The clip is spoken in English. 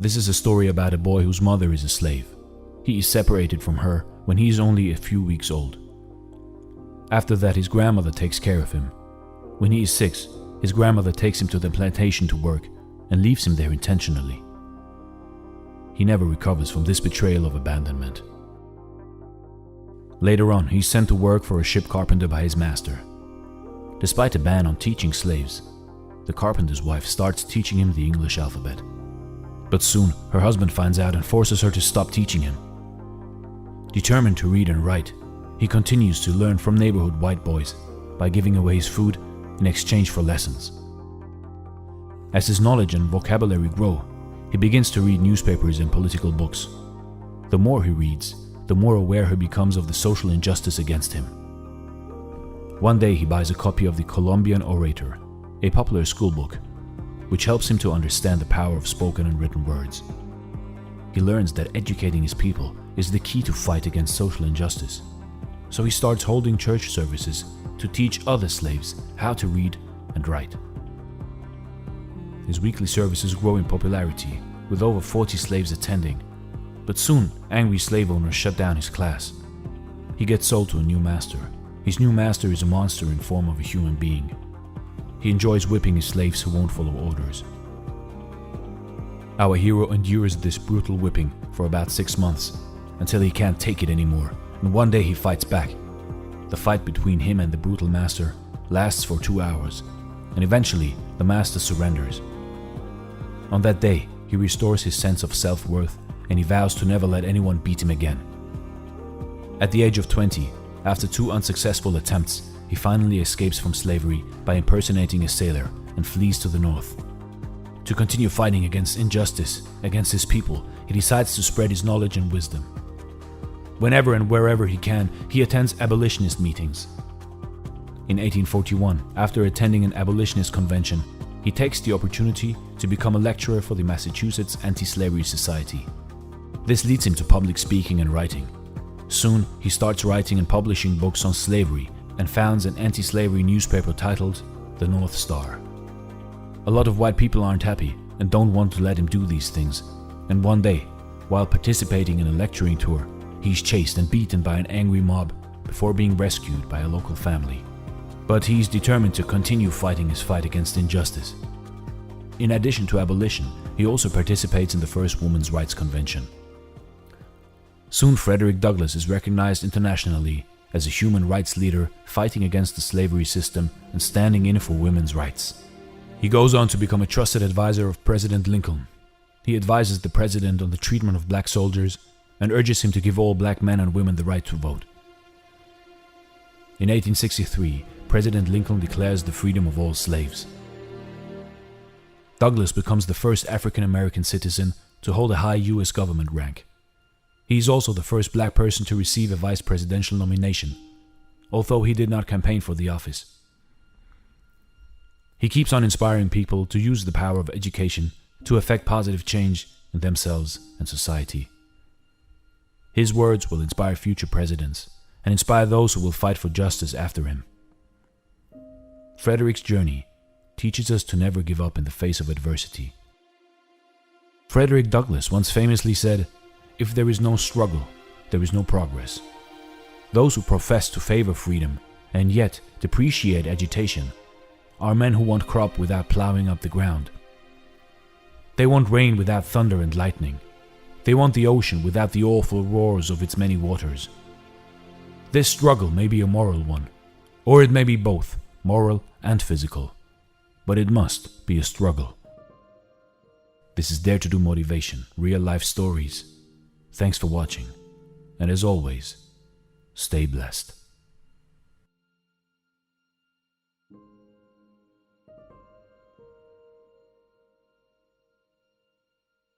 This is a story about a boy whose mother is a slave. He is separated from her when he is only a few weeks old. After that, his grandmother takes care of him. When he is 6, his grandmother takes him to the plantation to work and leaves him there intentionally. He never recovers from this betrayal of abandonment. Later on, he's sent to work for a ship carpenter by his master. Despite a ban on teaching slaves, the carpenter's wife starts teaching him the English alphabet. But soon, her husband finds out and forces her to stop teaching him. Determined to read and write, he continues to learn from neighborhood white boys by giving away his food in exchange for lessons. As his knowledge and vocabulary grow, he begins to read newspapers and political books. The more he reads, the more aware he becomes of the social injustice against him. One day he buys a copy of the Colombian Orator, a popular school book, which helps him to understand the power of spoken and written words. He learns that educating his people is the key to fight against social injustice. So he starts holding church services to teach other slaves how to read and write. His weekly services grow in popularity, with over 40 slaves attending, but soon angry slave owners shut down his class. He gets sold to a new master. His new master is a monster in form of a human being. He enjoys whipping his slaves who won't follow orders. Our hero endures this brutal whipping for about 6 months, until he can't take it anymore, and one day he fights back. The fight between him and the brutal master lasts for 2 hours, and eventually the master surrenders. On that day, he restores his sense of self-worth and he vows to never let anyone beat him again. At the age of 20, after 2 unsuccessful attempts, he finally escapes from slavery by impersonating a sailor and flees to the north. To continue fighting against injustice against his people, he decides to spread his knowledge and wisdom. Whenever and wherever he can, he attends abolitionist meetings. In 1841, after attending an abolitionist convention, he takes the opportunity to become a lecturer for the Massachusetts Anti-Slavery Society. This leads him to public speaking and writing. Soon, he starts writing and publishing books on slavery and founds an anti-slavery newspaper titled The North Star. A lot of white people aren't happy and don't want to let him do these things, and one day, while participating in a lecturing tour, he's chased and beaten by an angry mob before being rescued by a local family. But he's determined to continue fighting his fight against injustice. In addition to abolition, he also participates in the first Women's Rights Convention. Soon Frederick Douglass is recognized internationally as a human rights leader fighting against the slavery system and standing in for women's rights. He goes on to become a trusted advisor of President Lincoln. He advises the president on the treatment of black soldiers and urges him to give all black men and women the right to vote. In 1863, President Lincoln declares the freedom of all slaves. Douglass becomes the first African American citizen to hold a high U.S. government rank. He is also the first black person to receive a vice presidential nomination, although he did not campaign for the office. He keeps on inspiring people to use the power of education to effect positive change in themselves and society. His words will inspire future presidents and inspire those who will fight for justice after him. Frederick's journey teaches us to never give up in the face of adversity. Frederick Douglass once famously said, "If there is no struggle, there is no progress." Those who profess to favor freedom and yet depreciate agitation are men who want crop without plowing up the ground. They want rain without thunder and lightning. They want the ocean without the awful roars of its many waters. This struggle may be a moral one, or it may be both, moral and physical, but it must be a struggle. This is Dare to Do Motivation, real life stories. Thanks for watching, and as always, stay blessed.